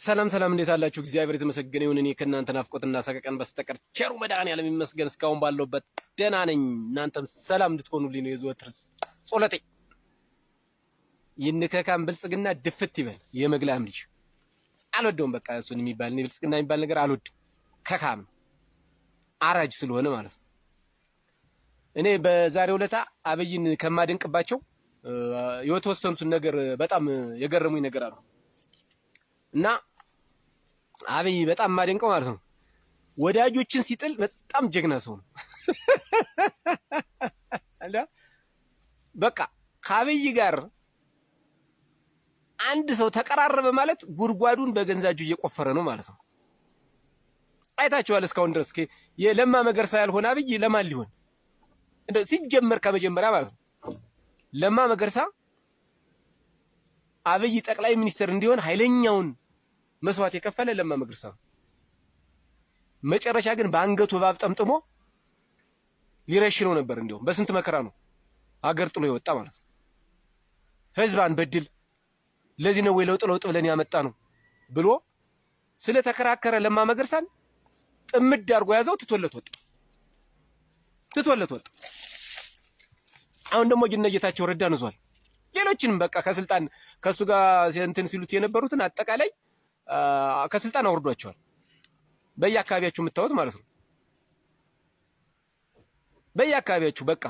ሰላም ሰላም፣ እንዴት አላችሁ? እግዚአብሔር የተመሰገነ ይሁን። እኔ ከእናንተ ናፍቆትና ሰቀቀን በስተቀር ቸሩ መድኃኒዓለም ይመስገን እስካሁን ባለሁበት ደህና ነኝ። እናንተም ሰላም እንድትሆኑልኝ ነው የዘወትር ጸሎቴ። ይንከካም ብልጽግና ድፍት ይበል። የመግላም ልጅ አልወደውም። በቃ እሱን የሚባል እኔ ብልጽግና የሚባል ነገር አልወድም። ከካም አራጅ ስለሆነ ማለት ነው። እኔ በዛሬው ዕለት አብይን ከማደንቅባቸው የተወሰኑትን ነገር በጣም የገረሙኝ ነገር አሉ እና አብይ በጣም ማደንቀው ማለት ነው ወዳጆችን ሲጥል በጣም ጀግና ሰው ነው። እና በቃ ከአብይ ጋር አንድ ሰው ተቀራረበ ማለት ጉድጓዱን በገንዛጁ እየቆፈረ ነው ማለት ነው። አይታችኋል እስካሁን ድረስ የለማ መገርሳ ያልሆነ አብይ ለማን ሊሆን እንደው ሲጀመር ከመጀመሪያ ማለት ነው። ለማ መገርሳ አብይ ጠቅላይ ሚኒስትር እንዲሆን ኃይለኛውን መስዋዕት የከፈለ ለማ መገርሳ ነው። መጨረሻ ግን በአንገቱ እባብ ጠምጥሞ ሊረሽነው ነበር። እንዲያውም በስንት መከራ ነው አገር ጥሎ የወጣ ማለት ነው። ህዝብ አንበድል ለዚህ ነው ወይ ለውጥ ብለን ያመጣ ነው ብሎ ስለተከራከረ ለማ መገርሳን ጥምድ አድርጎ ያዘው፣ ትቶለት ወጣ። አሁን ደግሞ ጌታቸው ረዳን ይዟል። ሌሎችንም በቃ ከስልጣን ከሱ ጋር እንትን ሲሉት የነበሩትን አጠቃላይ ከስልጣን አወርዷቸዋል። በየአካባቢያችሁ የምታዩት ማለት ነው። በየአካባቢያችሁ በቃ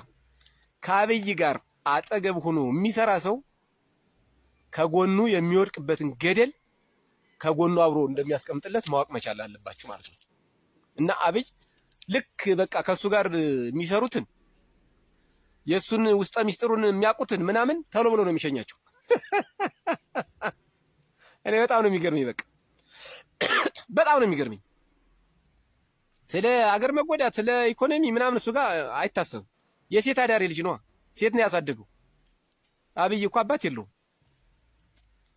ከአብይ ጋር አጠገብ ሆኖ የሚሰራ ሰው ከጎኑ የሚወድቅበትን ገደል ከጎኑ አብሮ እንደሚያስቀምጥለት ማወቅ መቻል አለባችሁ ማለት ነው። እና አብይ ልክ በቃ ከሱ ጋር የሚሰሩትን የሱን ውስጠ ሚስጥሩን የሚያውቁትን ምናምን ተሎ ብሎ ነው የሚሸኛቸው። እኔ በጣም ነው የሚገርመኝ። በቃ በጣም ነው የሚገርመኝ። ስለ አገር መጎዳት ስለ ኢኮኖሚ ምናምን እሱ ጋር አይታሰብም። የሴት አዳሪ ልጅ ነው፣ ሴት ነው ያሳደገው። አብይ እኮ አባት የለውም፣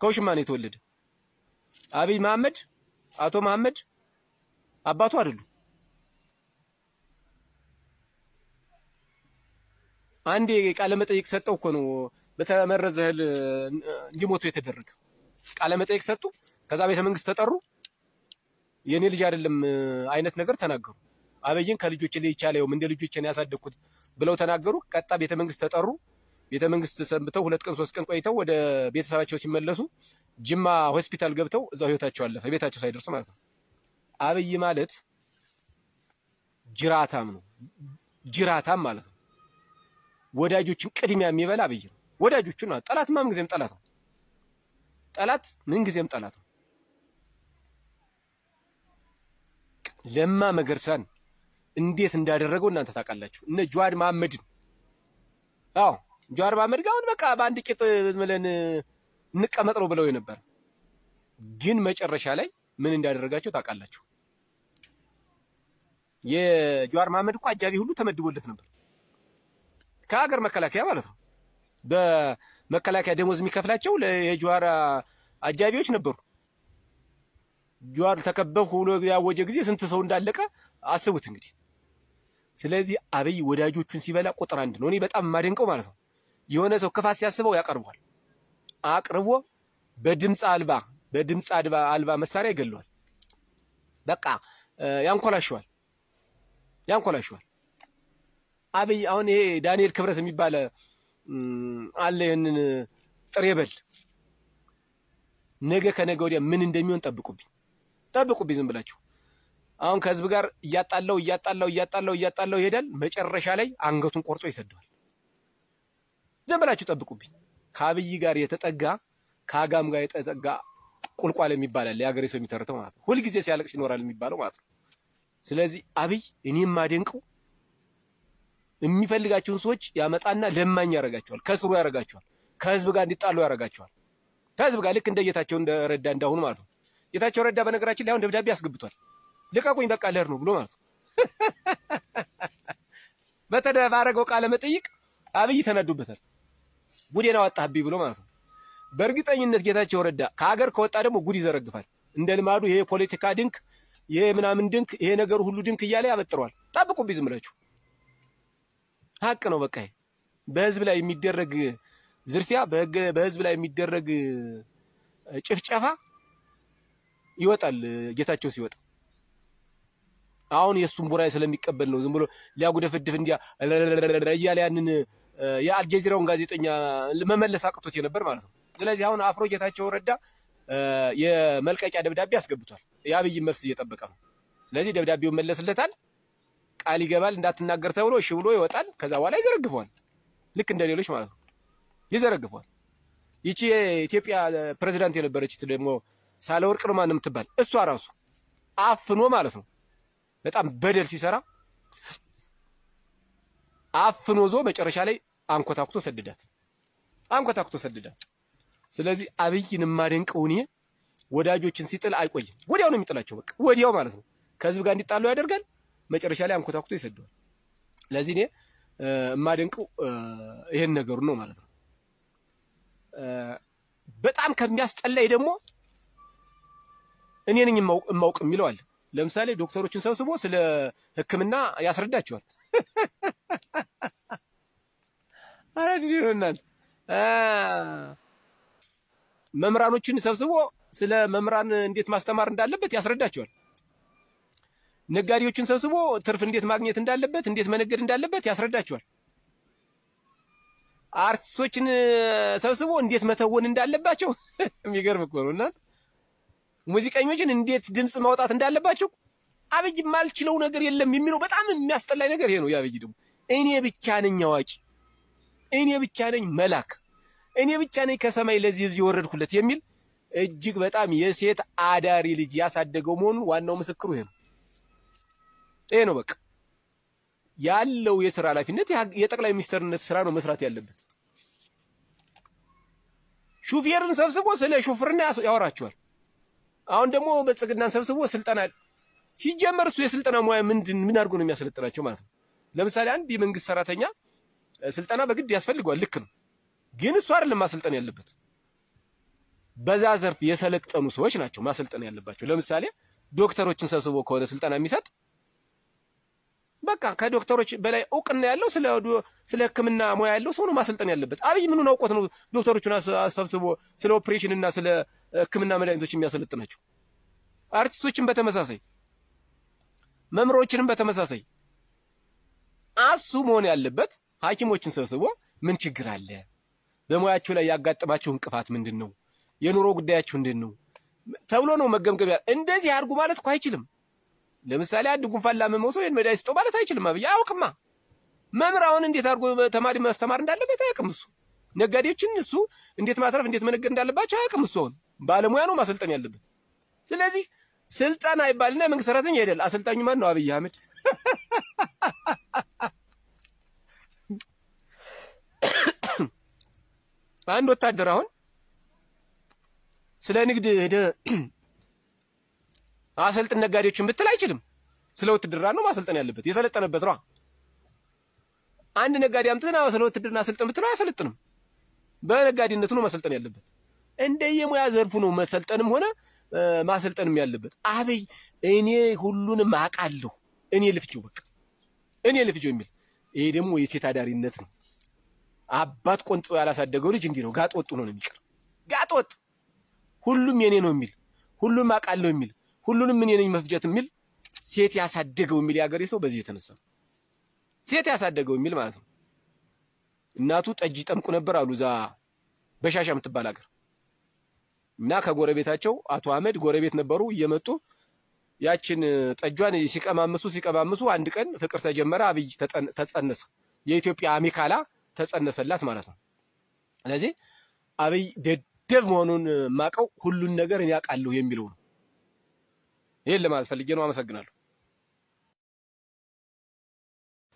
ከውሽማ ነው የተወለደ። አብይ መሐመድ አቶ መሐመድ አባቱ አይደሉም። አንዴ ቃለ መጠይቅ ሰጠው እኮ ነው በተመረዘ እህል እንዲሞቱ የተደረገ። ቃለ መጠይቅ ሰጡ። ከዛ ቤተ መንግስት ተጠሩ። የኔ ልጅ አይደለም አይነት ነገር ተናገሩ። አብይን ከልጆች ላይ ይቻለው እንደ ልጆች ነው ያሳደግኩት ብለው ተናገሩ። ቀጣ ቤተ መንግስት ተጠሩ። ቤተ መንግስት ሰንብተው 2 ቀን 3 ቀን ቆይተው ወደ ቤተሰባቸው ሲመለሱ ጅማ ሆስፒታል ገብተው እዛው ህይወታቸው አለፈ፣ ቤታቸው ሳይደርሱ ማለት ነው። አብይ ማለት ጅራታም ነው፣ ጅራታም ማለት ነው። ወዳጆችን ቅድሚያ የሚበላ አብይ ነው። ወዳጆቹን ጠላት ምን ጊዜም ጠላት ነው። ጠላት ምን ጊዜም ጠላት ነው። ለማ መገርሳን እንዴት እንዳደረገው እናንተ ታውቃላችሁ። እነ ጀዋር መሐመድን ጀዋር መሐመድ ጋር በቃ በአንድ ቂጥ ብለን እንቀመጥ ነው ብለው ነበር። ግን መጨረሻ ላይ ምን እንዳደረጋቸው ታውቃላችሁ። የጀዋር መሐመድ እኮ አጃቢ ሁሉ ተመድቦለት ነበር ከሀገር መከላከያ ማለት ነው። በመከላከያ ደሞዝ የሚከፍላቸው የጀዋር አጃቢዎች ነበሩ። ጀዋር ተከበብኩ ብሎ ያወጀ ጊዜ ስንት ሰው እንዳለቀ አስቡት እንግዲህ። ስለዚህ አብይ ወዳጆቹን ሲበላ ቁጥር 1 ነው። እኔ በጣም የማደንቀው ማለት ነው። የሆነ ሰው ክፋት ሲያስበው ያቀርቧል። አቅርቦ በድምፅ አልባ መሳሪያ ይገለዋል። በቃ ያንኮላሸዋል። አብይ አሁን ይሄ ዳንኤል ክብረት የሚባል አለ። ይሄንን ጥሬ በል ነገ ከነገ ወዲያ ምን እንደሚሆን ጠብቁብኝ ዝም ብላችሁ። አሁን ከህዝብ ጋር እያጣለው ይሄዳል። መጨረሻ ላይ አንገቱን ቆርጦ ይሰደዋል። ዝም ብላችሁ ጠብቁብኝ። ከአብይ ጋር የተጠጋ ከአጋም ጋር የተጠጋ ቁልቋል የሚባል የሀገሬ ሰው የሚተርተው ማለት ነው። ሁልጊዜ ሲያለቅስ ይኖራል የሚባለው ማለት ነው። ስለዚህ አብይ እኔም ማደንቀው የሚፈልጋቸውን ሰዎች ያመጣና ለማኝ ያረጋቸዋል፣ ከስሩ ያረጋቸዋል፣ ከህዝብ ጋር እንዲጣሉ ያረጋቸዋል። ከህዝብ ጋር ልክ እንደ ጌታቸው ረዳ እንዳሁኑ ማለት ነው። ጌታቸው ረዳ በነገራችን ላይ አሁን ደብዳቤ አስገብቷል። ልቀቁኝ በቃ ልሄድ ነው ብሎ ማለት ነው። በተደረገው ቃለ መጠይቅ አብይ ተናዶበታል። ጉዴን አወጣህብኝ ብሎ ማለት ነው። በእርግጠኝነት ጌታቸው ረዳ ከሀገር ከወጣ ደግሞ ጉድ ይዘረግፋል። እንደ ልማዱ ይሄ ፖለቲካ ድንክ፣ ይሄ ምናምን ድንክ፣ ይሄ ነገር ሁሉ ድንክ እያለ ያበጥረዋል። ጠብቁብኝ ዝም ብላችሁ። ሀቅ ነው በቃ። በህዝብ ላይ የሚደረግ ዝርፊያ፣ በህዝብ ላይ የሚደረግ ጭፍጨፋ ይወጣል ጌታቸው ሲወጣ። አሁን የሱን ቡራይ ስለሚቀበል ነው ዝም ብሎ ሊያጉደፈድፍ እንዲያ እያለ ያንን የአልጀዚራውን ጋዜጠኛ መመለስ አቅቶት የነበር ማለት ነው። ስለዚህ አሁን አፍሮ ጌታቸው ረዳ የመልቀቂያ ደብዳቤ አስገብቷል። የአብይ መልስ እየጠበቀ ነው። ስለዚህ ደብዳቤውን መለስለታል፣ ቃል ይገባል እንዳትናገር ተብሎ እሺ ብሎ ይወጣል። ከዛ በኋላ ይዘረግፈዋል፣ ልክ እንደ ሌሎች ማለት ነው ይዘረግፈዋል። ይቺ የኢትዮጵያ ፕሬዝዳንት የነበረች ደግሞ ሳህለወርቅ ነው ማን የምትባል እሷ ራሱ አፍኖ ማለት ነው በጣም በደል ሲሰራ አፍኖ ዞ መጨረሻ ላይ አንኮታኩቶ ሰደዳት። ስለዚህ አብይን የማደንቀው እኔ ወዳጆችን ሲጥል አይቆይም፣ ወዲያው ነው የሚጥላቸው። በቃ ወዲያው ማለት ነው ከህዝብ ጋር እንዲጣሉ ያደርጋል፣ መጨረሻ ላይ አንኮታኩቶ ይሰደዋል። ስለዚህ እኔ የማደንቀው ይሄን ነገሩ ነው ማለት ነው። በጣም ከሚያስጠላኝ ደግሞ እኔ ነኝ የማውቅ የሚለው አለ። ለምሳሌ ዶክተሮችን ሰብስቦ ስለ ሕክምና ያስረዳቸዋል። አራዲዮናል መምህራኖችን ሰብስቦ ስለ መምህራን እንዴት ማስተማር እንዳለበት ያስረዳቸዋል። ነጋዴዎችን ሰብስቦ ትርፍ እንዴት ማግኘት እንዳለበት፣ እንዴት መነገድ እንዳለበት ያስረዳቸዋል። አርቲስቶችን ሰብስቦ እንዴት መተወን እንዳለባቸው የሚገርም እኮ ነው። እናት ሙዚቀኞችን እንዴት ድምጽ ማውጣት እንዳለባቸው አብይ ማልችለው ነገር የለም የሚለው በጣም የሚያስጠላኝ ነገር ይሄ ነው። የአብይ ደግሞ እኔ ብቻ ነኝ አዋቂ፣ እኔ ብቻ ነኝ መላክ፣ እኔ ብቻ ነኝ ከሰማይ ለዚህ ህዝብ የወረድኩለት የሚል እጅግ በጣም የሴት አዳሪ ልጅ ያሳደገው መሆኑን ዋናው ምስክሩ ይሄ ነው። ይሄ ነው በቃ ያለው የሥራ ኃላፊነት የጠቅላይ ሚኒስትርነት ስራ ነው መስራት ያለበት። ሹፌርን ሰብስቦ ስለ ሹፍርና ያወራቸዋል። አሁን ደግሞ ብልጽግናን ሰብስቦ ስልጠና ሲጀመር እሱ የስልጠና ሙያ ምን አድርጎ ነው የሚያሰለጥናቸው ማለት ነው። ለምሳሌ አንድ የመንግስት ሰራተኛ ስልጠና በግድ ያስፈልገዋል፣ ልክ ነው። ግን እሱ አይደለም ማሰልጠን ያለበት፣ በዛ ዘርፍ የሰለጠኑ ሰዎች ናቸው ማሰልጠን ያለባቸው። ለምሳሌ ዶክተሮችን ሰብስቦ ከሆነ ስልጠና የሚሰጥ በቃ ከዶክተሮች በላይ እውቅና ያለው ስለ ሕክምና ሙያ ያለው ሰው ነው ማሰልጠን ያለበት። አብይ ምኑን አውቆት ነው ዶክተሮቹን አሰብስቦ ስለ ኦፕሬሽን እና ስለ ሕክምና መድኃኒቶች የሚያሰለጥናቸው? አርቲስቶችን በተመሳሳይ መምህሮችንም በተመሳሳይ አሱ መሆን ያለበት ሐኪሞችን ሰብስቦ ምን ችግር አለ፣ በሙያቸው ላይ ያጋጠማቸው እንቅፋት ምንድን ነው፣ የኑሮ ጉዳያቸው ምንድን ነው ተብሎ ነው መገምገሚያ። እንደዚህ አድርጉ ማለት እኮ አይችልም። ለምሳሌ አንድ ጉንፋን ላመመው ሰው ይሄን መድኃኒት ስጠው ማለት አይችልም። አብይ አያውቅማ። መምህራውን እንዴት አድርጎ ተማሪ ማስተማር እንዳለበት አያውቅም እሱ። ነጋዴዎችን እሱ እንዴት ማትረፍ እንዴት መነገድ እንዳለባቸው አያውቅም እሱ። አሁን ባለሙያ ነው ማሰልጠን ያለበት። ስለዚህ ስልጠና ይባልና የመንግስት ሰራተኛ አይደል። አሰልጣኙ ማን ነው? አብይ አህመድ። አንድ ወታደር አሁን ስለ ንግድ ሄደ አሰልጥን ነጋዴዎችን ብትል አይችልም። ስለ ውትድርና ነው ማሰልጠን ያለበት፣ የሰለጠነበት ነው። አንድ ነጋዴ አምጥተና ስለ ውትድርና አሰልጥን ብትለው አያሰለጥንም። በነጋዴነቱ ነው ማሰልጠን ያለበት። እንደየሙያ ዘርፉ ነው መሰልጠንም ሆነ ማሰልጠንም ያለበት። አብይ እኔ ሁሉንም አውቃለሁ፣ እኔ ልፍጆ፣ በቃ እኔ ልፍጆ የሚል ይሄ ደግሞ የሴት አዳሪነት ነው። አባት ቆንጥጦ ያላሳደገው ልጅ እንዲህ ነው፣ ጋጥ ወጡ ነው የሚቀር። ጋጥ ወጥ ሁሉም የኔ ነው የሚል፣ ሁሉም አውቃለሁ የሚል፣ ሁሉንም እኔ ነኝ መፍጀት የሚል ሴት ያሳደገው የሚል ያገሬ ሰው በዚህ የተነሳ ሴት ያሳደገው የሚል ማለት ነው። እናቱ ጠጅ ጠምቁ ነበር አሉ እዛ በሻሻ የምትባል ሀገር እና ከጎረቤታቸው አቶ አህመድ ጎረቤት ነበሩ። እየመጡ ያችን ጠጇን ሲቀማምሱ አንድ ቀን ፍቅር ተጀመረ። አብይ ተጸነሰ። የኢትዮጵያ አሚካላ ተጸነሰላት ማለት ነው። ስለዚህ አብይ ደደብ መሆኑን ማቀው ሁሉን ነገር እኔ አውቃለሁ የሚለው ነው። ይሄን ለማለት ፈልጌ ነው። አመሰግናለሁ።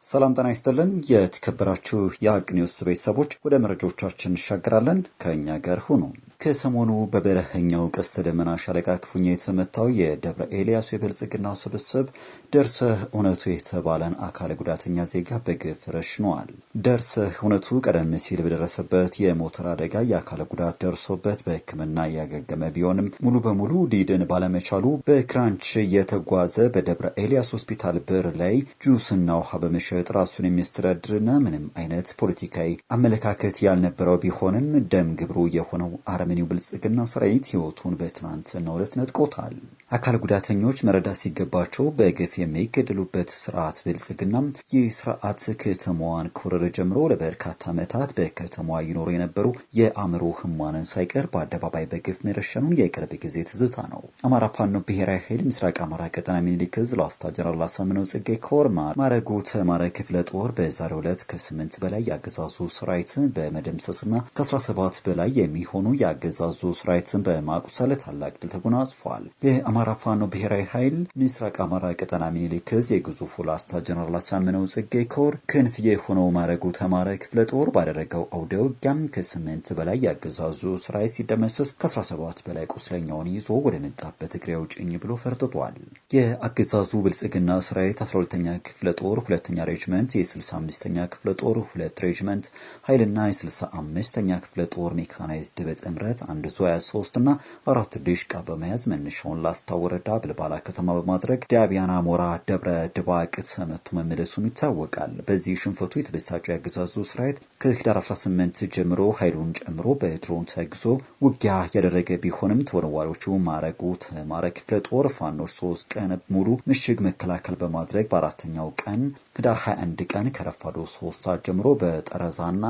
ሰላም ጤና ይስጥልን። የተከበራችሁ የሀቅ ኒውስ ቤተሰቦች ወደ መረጃዎቻችን እንሻገራለን። ከኛ ጋር ሁኑ። ከሰሞኑ በበረሀኛው ቀስተ ደመና ሻለቃ ክፉኛ የተመታው የደብረ ኤልያሱ የብልጽግናው ስብስብ ደርሰህ እውነቱ የተባለን አካለ ጉዳተኛ ዜጋ በግፍ ረሽኗል። ደርሰህ እውነቱ ቀደም ሲል በደረሰበት የሞተር አደጋ የአካለ ጉዳት ደርሶበት በሕክምና ያገገመ ቢሆንም ሙሉ በሙሉ ሊድን ባለመቻሉ በክራንች የተጓዘ በደብረ ኤልያስ ሆስፒታል በር ላይ ጁስና ውሃ በመሸጥ ራሱን የሚያስተዳድርና ምንም አይነት ፖለቲካዊ አመለካከት ያልነበረው ቢሆንም ደም ግብሩ የሆነው አረመኔ የአረመኔው ብልጽግና ሰራዊት ህይወቱን በትናንትናው ዕለት ነጥቆታል። አካል ጉዳተኞች መረዳት ሲገባቸው በግፍ የሚገደሉበት ስርዓት ብልጽግና ይህ ስርዓት ከተማዋን ከወረረ ጀምሮ ለበርካታ ዓመታት በከተማዋ ይኖሩ የነበሩ የአእምሮ ህሙማንን ሳይቀር በአደባባይ በግፍ መረሸኑን የቅርብ ጊዜ ትዝታ ነው። አማራ ፋኖ ብሔራዊ ኃይል ምስራቅ አማራ ቀጠና ሚኒሊክ ዕዝ ላስታ ጀነራል አሳምነው ጽጌ ኮር ማረጉ ተማረ ክፍለ ጦር በዛሬው ዕለት ከ8 በላይ የአገዛዙ ሰራዊትን በመደምሰስና ከ17 በላይ የሚሆኑ የአገዛዙ ሰራዊትን በማቁሰል ታላቅ ድል ተጎናጽፏል። የአማራ ፋኖ ብሔራዊ ኃይል ምስራቅ አማራ ቀጠና ሚኒሊክ ዕዝ የግዙፉ ላስታ ጀነራል አሳምነው ጽጌ ኮር ክንፍ የሆነው ማረጉ ተማረ ክፍለ ጦር ባደረገው አውደ ውጊያም ከ8 በላይ የአገዛዙ ሰራዊት ሲደመሰስ ከ17 በላይ ቁስለኛውን ይዞ ወደ መጣበት እግሬ አውጭኝ ብሎ ፈርጥቷል። የአገዛዙ ብልጽግና ሰራዊት 12ኛ ክፍለ ጦር 2ኛ ሬጅመንት የ65ኛ ክፍለ ጦር 2 ሬጅመንት ኃይልና የ65ኛ ክፍለ ጦር ሜካናይዝድ በጥምረት 1 ዙ 23 እና 4 ዲሽቃ በመያዝ መነሻውን ላስታ ወረዳ ብልባላ ከተማ በማድረግ ዳቢያና ሞራ ደብረ ድባቅ ተመቶ መመለሱም ይታወቃል። በዚህ ሽንፈቱ የተበሳጨው የአገዛዙ ሰራዊት ከህዳር 18 ጀምሮ ኃይሉን ጨምሮ በድሮን ተግዞ ውጊያ ያደረገ ቢሆንም ተወርዋሪዎቹ ማረጉ ተማረ ክፍለ ጦር ፋኖች 3 ቀን ሙሉ ምሽግ መከላከል በማድረግ በአራተኛው ቀን ህዳር 21 ቀን ከረፋዶ 3 ሰዓት ጀምሮ በጠረዛና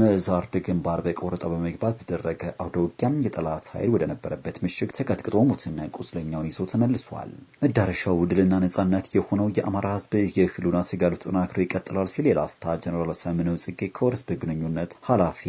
መዛርድ ግንባር በቆረጣ በመግባት በተደረገ አውደ ውጊያም የጠላት ኃይል ወደ ነበረበት ምሽግ ተቀጥቅጦ ሙትና ቁስለኛውን ይዞ ተመልሷል። መዳረሻው ድልና ነጻነት የሆነው የአማራ ህዝብ የህልውና ትግሉ ተጠናክሮ ይቀጥላል ሲል የላስታ ጀነራል አሳምነው ጽጌ ኮር በግንኙነት ኃላፊ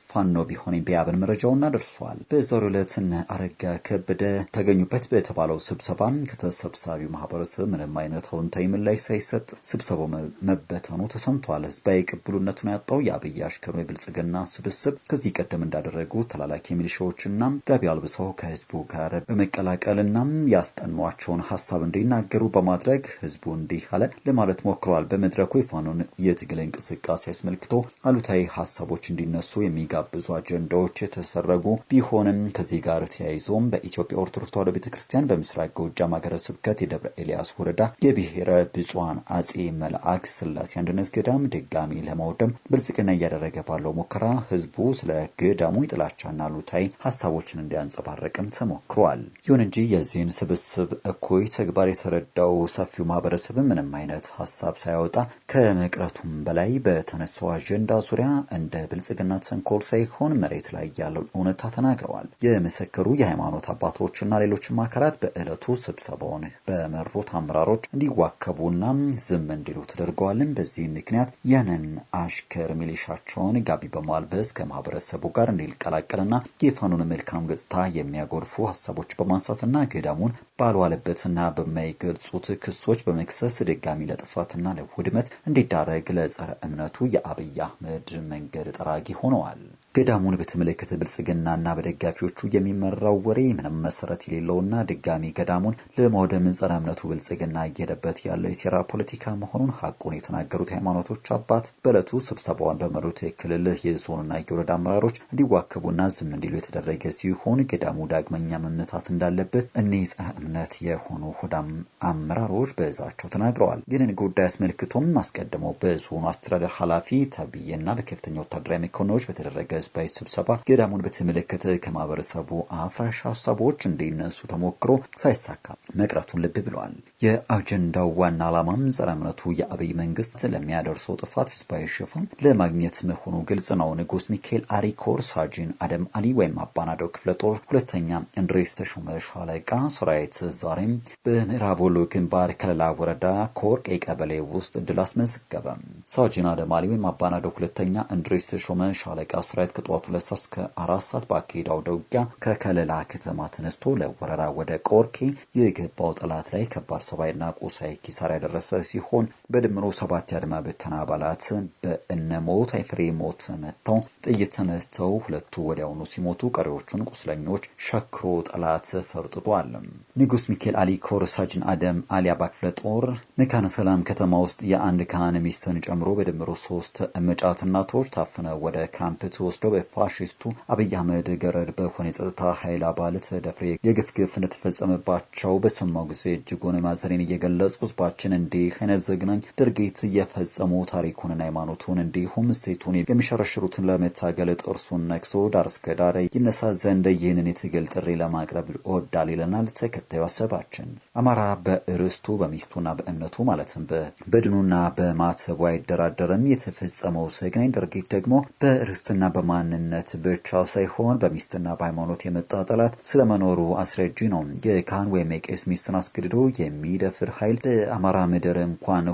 ፋኖ ቢሆን ቢያብን መረጃውና ደርሷል። በዛሬው ዕለት አረጋ ከበደ ተገኙበት በተባለው ስብሰባ ከተሰብሳቢው ማህበረሰብ ምንም አይነት አዎንታዊ ምላሽ ሳይሰጥ ስብሰባው መበተኑ ተሰምቷል። ህዝባዊ ቅቡልነቱን ያጣው የአብይ አሽከሩ የብልጽግና ስብስብ ከዚህ ቀደም እንዳደረጉ ተላላኪ ሚሊሻዎችና ጋቢ አልብሰው ከህዝቡ ጋር በመቀላቀልና ያስጠኗቸውን ሐሳብ እንዲናገሩ በማድረግ ህዝቡ እንዲህ አለ ለማለት ሞክሯል። በመድረኩ የፋኖን የትግል እንቅስቃሴ አስመልክቶ አሉታዊ ሐሳቦች እንዲነሱ የሚጋ ብዙ አጀንዳዎች የተሰረጉ ቢሆንም ከዚህ ጋር ተያይዞም በኢትዮጵያ ኦርቶዶክስ ተዋሕዶ ቤተክርስቲያን በምስራቅ ጎጃም ሀገረ ስብከት የደብረ ኤልያስ ወረዳ የብሔረ ብፁዓን አጼ መልአክ ስላሴ አንድነት ገዳም ድጋሚ ለማውደም ብልጽግና እያደረገ ባለው ሙከራ ህዝቡ ስለ ገዳሙ ጥላቻና አሉታዊ ሐሳቦችን እንዲያንጸባርቅም ተሞክሯል። ይሁን እንጂ የዚህን ስብስብ እኩይ ተግባር የተረዳው ሰፊው ማህበረሰብ ምንም አይነት ሐሳብ ሳያወጣ ከመቅረቱም በላይ በተነሳው አጀንዳ ዙሪያ እንደ ብልጽግና ተንኮል ሳይሆን መሬት ላይ ያለው እውነታ ተናግረዋል። የመሰከሩ የሃይማኖት አባቶችና ሌሎችም አካላት በእለቱ ስብሰባውን በመሩት አመራሮች እንዲዋከቡና ዝም እንዲሉ ተደርገዋል። በዚህ ምክንያት ያንን አሽከር ሚሊሻቸውን ጋቢ በማልበስ ከማህበረሰቡ ጋር እንዲቀላቀልና የፋኖን መልካም ገጽታ የሚያጎድፉ ሐሳቦች በማንሳትና ገዳሙን ባልዋለበትና በማይገልጹት ክሶች በመክሰስ ድጋሚ ለጥፋትና ለውድመት እንዲዳረግ ለጸረ እምነቱ የአብይ አህመድ መንገድ ጠራጊ ሆነዋል። ገዳሙን በተመለከተ ብልጽግናና በደጋፊዎቹ የሚመራው ወሬ ምንም መሰረት የሌለውና ድጋሚ ገዳሙን ለማውደም ጸረ እምነቱ ብልጽግና እየሄደበት ያለው የሴራ ፖለቲካ መሆኑን ሐቁን የተናገሩት ሃይማኖቶች አባት በዕለቱ ስብሰባውን በመሩት የክልል የዞንና የወረዳ አመራሮች እንዲዋከቡና ዝም እንዲሉ የተደረገ ሲሆን ገዳሙ ዳግመኛ መመታት እንዳለበት እነዚህ ጸረ እምነት የሆኑ ሆዳም አመራሮች በዛቸው ተናግረዋል። ይህንን ጉዳይ አስመልክቶም አስቀድመው በዞኑ አስተዳደር ኃላፊ ተብዬና በከፍተኛ ወታደራዊ መኮንኖች በተደረገ ህዝባዊ ስብሰባ ገዳሙን በተመለከተ ከማህበረሰቡ አፍራሽ ሐሳቦች እንዲነሱ ተሞክሮ ሳይሳካ መቅረቱን ልብ ብለዋል። የአጀንዳው ዋና ዓላማም ጸረ እምነቱ የአብይ መንግስት ለሚያደርሰው ጥፋት ህዝባዊ ሽፋን ለማግኘት መሆኑ ግልጽ ነው። ንጉስ ሚካኤል አሪኮር ሳጅን አደም አሊ ወይም አባናደው ክፍለ ጦር 2ኛ እንድሬስ ተሾመ ሻለቃ ሰራዊት ዛሬም በምዕራብ ወሎ ግንባር ከለላ ወረዳ ኮርቄ ቀበሌ ውስጥ ድል አስመዘገበ። ሳጅን አደም አሊ ወይም አባናደው 2ኛ እንድሬስ ተሾመ ሻለቃ ሰራዊት ከጠዋቱ 2 ሰዓት እስከ 4 ሰዓት ባካሄደው ውጊያ ከከለላ ከተማ ተነስቶ ለወረራ ወደ ቆርኬ የገባው ጠላት ላይ ከባድ ሰብአዊና ቁሳዊ ኪሳራ ያደረሰ ሲሆን በድምሩ 7 የአድማ ብተና አባላት በእነሞት አይፍሬ ሞት መተው ጥይት ተመተው ሁለቱ ወዲያውኑ ሲሞቱ ቀሪዎቹን ቁስለኞች ሸክሮ ጠላት ፈርጥቷል። ንጉስ ሚካኤል አሊ ኮር ሳጅን አደም አሊ አባክፍለ ጦር መካነ ሰላም ከተማ ውስጥ የአንድ ካህን ሚስትን ጨምሮ በድምሩ 3 እመጫት እናቶች ታፍነው ወደ ካምፕ ተወስዶ ተወስዶ በፋሽስቱ አብይ አህመድ ገረድ በሆነ የጸጥታ ኃይል አባል ተደፍሬ የግፍ እንደተፈጸመባቸው በሰማው ጊዜ እጅጉን ማዘኔን እየገለጹ ህዝባችን እንዲህ አይነት ዘግናኝ ድርጊት እየፈጸሙ ታሪኩንና ሃይማኖቱን እንዲሁም እሴቱን የሚሸረሽሩትን ለመታገል ጥርሱን ነክሶ ዳር እስከ ዳር ይነሳ ዘንድ ይህንን የትግል ጥሪ ለማቅረብ እወዳለሁ ይለናል ተከታዩ ሀሳባችን። አማራ በርስቱ በሚስቱና በእምነቱ ማለትም በድኑና በማተቡ አይደራደርም። የተፈጸመው ዘግናኝ ድርጊት ደግሞ በርስትና በማንነት ብቻ ሳይሆን በሚስትና በሃይማኖት የመጣ ጠላት ስለመኖሩ አስረጂ ነው። የካህን ወይም የቄስ ሚስትን አስገድዶ የሚደፍር ኃይል በአማራ ምድር እንኳን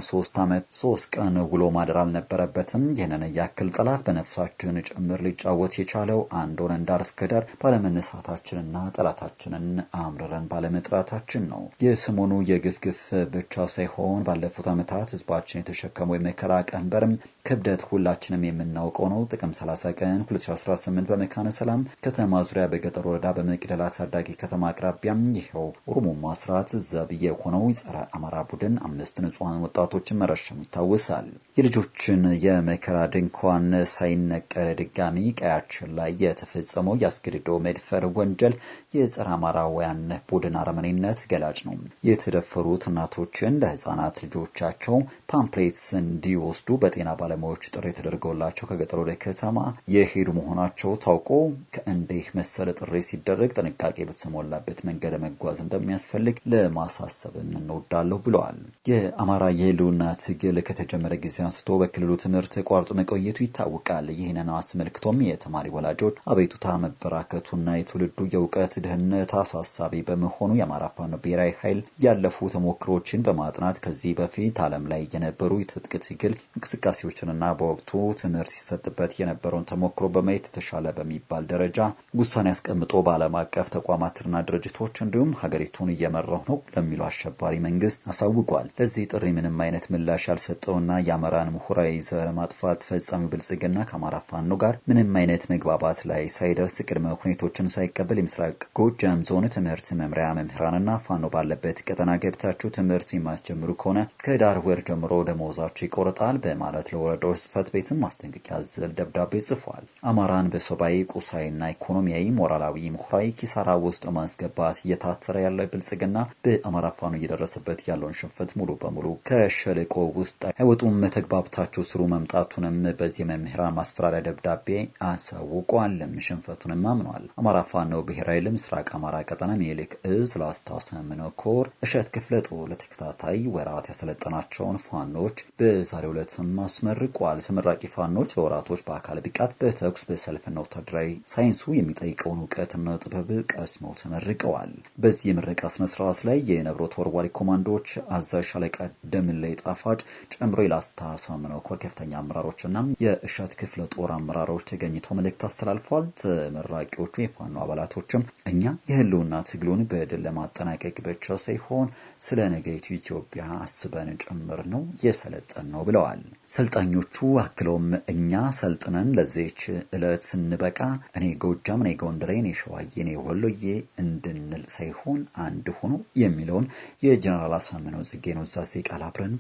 3 ዓመት 3 ቀን ውሎ ማደር አልነበረበትም። ይህንን ያክል ጠላት በነፍሳችን ጭምር ሊጫወት የቻለው አንድ ሆነን ዳር እስከ ዳር ባለመነሳታችንና ጠላታችንን አምርረን ባለመጥራታችን ነው። የሰሞኑ የግፍ ብቻ ሳይሆን ባለፉት ዓመታት ህዝባችን የተሸከመው የመከራ ቀንበርም ክብደት ሁላችንም የምናውቀው ነው። ጥቅምት 30 ቀን 2018 በመካነ ሰላም ከተማ ዙሪያ በገጠር ወረዳ በመቅደላ ታዳጊ ከተማ አቅራቢያም ይሄው ኦሮሞማ ስርዓት ዘብ የሆነው ጸረ አማራ ቡድን 5 ንጹሃን ወጣቶችን መረሸኑ ይታወሳል። የልጆችን የመከራ ድንኳን ሳይነቀል ድጋሚ ቀያችን ላይ የተፈጸመው ያስገድዶ መድፈር ወንጀል የጸረ አማራውያን ቡድን አረመኔነት ገላጭ ነው። የተደፈሩት እናቶችን ለህፃናት ልጆቻቸው ፓምፕሌትስ እንዲወስዱ በጤና ባለሙያዎች ጥሪ ተደርገውላቸው ከገጠር ወደ ከተማ የሄዱ መሆናቸው ታውቆ ከእንዲህ መሰለ ጥሪ ሲደረግ ጥንቃቄ በተሞላበት መንገድ መጓዝ እንደሚያስፈልግ ለማሳሰብ እንወዳለሁ ብለዋል። የአማራ የህልውና ትግል ከተጀመረ ጊዜ አንስቶ በክልሉ ትምህርት ተቋርጦ መቆየቱ ይታወቃል። ይህንን አስመልክቶም የተማሪ ወላጆች አቤቱታ መበራከቱና የትውልዱ የእውቀት ድህነት አሳሳቢ በመሆኑ የአማራ ፋኖ ብሔራዊ ኃይል ያለፉ ተሞክሮችን በማጥናት ከዚህ በፊት ዓለም ላይ የነበሩ የትጥቅ ትግል እንቅስቃሴዎችንና በወቅቱ ትምህርት ሲሰጥበት የነበረውን ተሞክሮ በማየት የተሻለ በሚባል ደረጃ ውሳኔ አስቀምጦ በዓለም አቀፍ ተቋማትና ድርጅቶች እንዲሁም ሀገሪቱን እየመራው ነው ለሚሉ አሸባሪ መንግስት አሳውቋል። ለዚህ ጥሪ ምንም አይነት ምላሽ ያልሰጠውና የአማራን ምሁራዊ ዘር ማጥፋት ፈጻሚው ብልጽግና ከአማራ ፋኖ ጋር ምንም አይነት መግባባት ላይ ሳይደርስ ቅድመ ሁኔታዎችን ሳይቀበል የምስራቅ ጎጃም ዞን ትምህርት መምሪያ መምህራንና ፋኖ ባለበት ቀጠና ገብታችሁ ትምህርት የማስጀምሩ ከሆነ ከዳር ወር ጀምሮ ደሞዛችሁ ይቆርጣል በማለት ለወረዳዎች ጽሕፈት ቤትም ማስጠንቀቂያ አዘል ደብዳቤ ጽፏል። አማራን በሰብአዊ ቁሳዊና ኢኮኖሚያዊ ሞራላዊ ምሁራዊ ኪሳራ ውስጥ ማስገባት እየታተረ ያለው ብልጽግና በአማራ ፋኖ እየደረሰበት ያለውን ሽንፈት ሙሉ በሙሉ ከሸለቆ ውስጥ አይወጡም ተግባብታችሁ ስሩ መምጣቱንም በዚህ መምህራን ማስፈራሪያ ደብዳቤ አሳውቋል። ሽንፈቱንም አምኗል። አማራ ፋኖ ብሔራዊ ለምስራቅ አማራ ቀጠና ምኒልክ እዝ ላስታ ሳምነው ኮር እሸት ክፍለ ጦር ለተከታታይ ወራት ያሰለጠናቸውን ፋኖች በዛሬው ዕለት አስመርቋል። ተመራቂ ፋኖች ለወራቶች በአካል ብቃት በተኩስ በሰልፍና ወታደራዊ ሳይንሱ የሚጠይቀውን እውቀትና ጥበብ ቀስመው ተመርቀዋል። በዚህ የምረቃ ስነ ስርዓት ላይ የነብሮ ተወርዋሪ ኮማንዶዎች አዛዥ ሻለቃ ደምላይ ጣፋጭ ጨምሮ የላስታ ሳምነው ኮር ከፍተኛ አመራሮችና የእሸት ክፍለ ጦር አመራሮች ተገኝተው መልእክት አስተላልፈዋል። ተመራቂዎቹ የፋኖ አባላቶችም እኛ የህልውና ትግሉን በድል ለማጠናቀቅ ብቻ ሳይሆን ስለ ነገይቱ ኢትዮጵያ አስበን ጭምር ነው የሰለጠን ነው ብለዋል። ሰልጣኞቹ አክለውም እኛ ሰልጥነን ለዚህች ዕለት ስንበቃ እኔ ጎጃም፣ እኔ ጎንደሬ፣ እኔ ሸዋዬ፣ እኔ ወሎዬ እንድንል ሳይሆን አንድ ሆኖ የሚለውን የጀነራል አሳምነው ጽጌን ኑዛዜ ቃል አብረን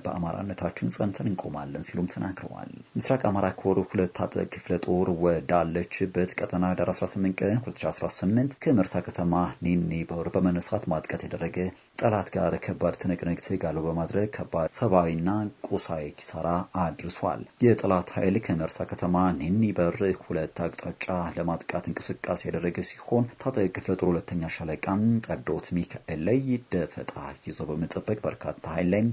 በአማራነታችን ጸንተን እንቆማለን ሲሉም ተናግረዋል። ምስራቅ አማራ ኮር 2 ታጠቅ ክፍለ ጦር ወዳለችበት ቀጠና ዳር 18 ቀን 2018 ከመርሳ ከተማ ኒኒ በር በመነሳት ማጥቃት ያደረገ ጠላት ጋር ከባድ ትንቅንቅ ተጋድሎ በማድረግ ከባድ ሰብአዊና ቁሳዊ ኪሳራ አድርሷል። የጠላት ኃይል ከመርሳ ከተማ ኒኒ በር 2 አቅጣጫ ለማጥቃት እንቅስቃሴ ያደረገ ሲሆን ታጠቅ ክፍለ ጦር 2ኛ ሻለቃም ጠዶት ሚካኤል ላይ ደፈጣ ይዞ በመጠበቅ በርካታ ኃይል ላይ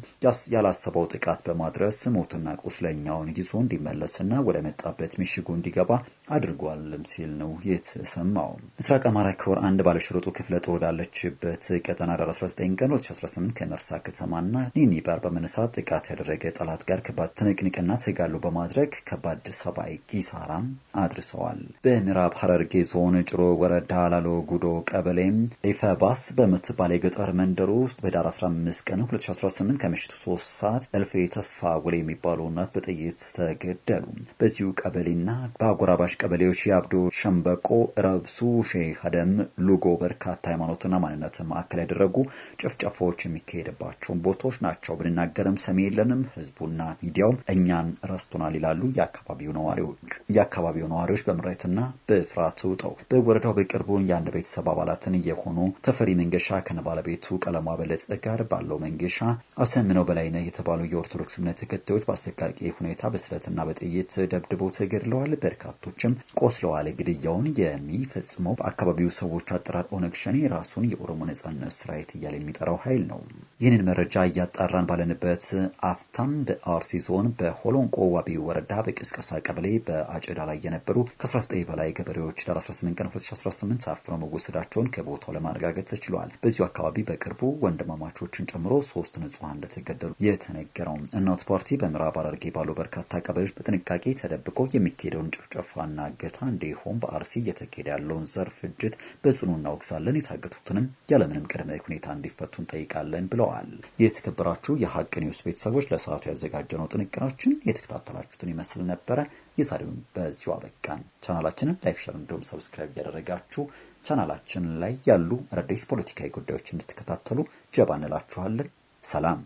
ያላሰበው ጥቃት በማድረስ ሞትና ቁስለኛውን ይዞ እንዲመለስና ወደ መጣበት ምሽጉ እንዲገባ አድርጓልም ሲል ነው የተሰማው። ምስራቅ አማራ ኮር 1 ባለሽርጡ ክፍለ ጦር ወዳለችበት ቀጠና ዳር 19 ቀን 2018 ከመርሳ ከተማና ኒኒ በር በመነሳት ጥቃት ያደረገ ጠላት ጋር ከባድ ትንቅንቅና ተጋድሎ በማድረግ ከባድ ሰብአዊ ኪሳራም አድርሰዋል። በምዕራብ ሐረርጌ ዞን ጭሮ ወረዳ ላሎ ጉዶ ቀበሌም ኢፈባስ በምትባል የገጠር መንደር ውስጥ በዳር 15 ቀን 2018 ከምሽቱ 3 ሰዓት እልፌ ተስፋ ወለ የሚባሉ እናት በጥይት ተገደሉ። በዚሁ ቀበሌና በአጎራባሽ ቀበሌዎች የአብዶ ሸምበቆ፣ ረብሱ፣ ሼህ አደም፣ ሉጎ በርካታ ሃይማኖትና ማንነት ማዕከል ያደረጉ ጭፍጨፋዎች የሚካሄድባቸው ቦታዎች ናቸው። ብንናገርም ሰሚ የለንም፣ ህዝቡና ሚዲያው እኛን ረስቶናል ይላሉ የአካባቢው ነዋሪዎች በምሬትና በፍርሃት ተውጠው በወረዳው በቅርቡ የአንድ ቤተሰብ አባላትን የሆኑ ተፈሪ መንገሻ ከነባለቤቱ ቀለሟ በለጠ ጋር ባለው መንገሻ አሰምነው በላይነህ የተባሉ የኦርቶዶክስ እምነት ተከታዮች በአሰቃቂ ሁኔታ በስለትና በጥይት ደብድበው ተገድለዋል። በርካቶችም ቆስለዋል። ግድያውን የሚፈጽመው በአካባቢው ሰዎች አጠራር ኦነግ ሸኔ ራሱን የኦሮሞ ነጻነት ሰራዊት እያለ የሚጠራው ኃይል ነው። ይህንን መረጃ እያጣራን ባለንበት አፍታም በአርሲ ዞን በሆሎንቆ ዋቢ ወረዳ በቅስቀሳ ቀበሌ በአጨዳ ላይ የነበሩ ከ19 በላይ ገበሬዎች ዳር 18 ቀን 2018 ታፍነው መወሰዳቸውን ከቦታው ለማረጋገጥ ተችሏል። በዚሁ አካባቢ በቅርቡ ወንድማማቾችን ጨምሮ 3 ንጹሃን እንደተገደሉ የተነገረው እናት ፓርቲ በምዕራብ ሐረርጌ ባሉ በርካታ ቀበሌዎች በጥንቃቄ ተደብቆ የሚካሄደውን ጭፍጨፋና እገታ እንዲሁም በአርሲ እየተካሄደ ያለውን ዘር ፍጅት በጽኑ እናወግዛለን፣ የታገቱትንም ያለምንም ቅድመ ሁኔታ እንዲፈቱ እንጠይቃለን ብለዋል። የተከበራችሁ የሀቅ ኒውስ ቤተሰቦች ለሰዓቱ ያዘጋጀነው ጥንቅራችን የተከታተላችሁትን ይመስል ነበረ። የዛሬውን በዚሁ አበቃን። ቻናላችንን ላይክ፣ ሼር እንዲሁም ሰብስክራይብ ያደረጋችሁ ቻናላችን ላይ ያሉ አዳዲስ ፖለቲካዊ ጉዳዮች እንድትከታተሉ ጀባ እንላችኋለን። ሰላም።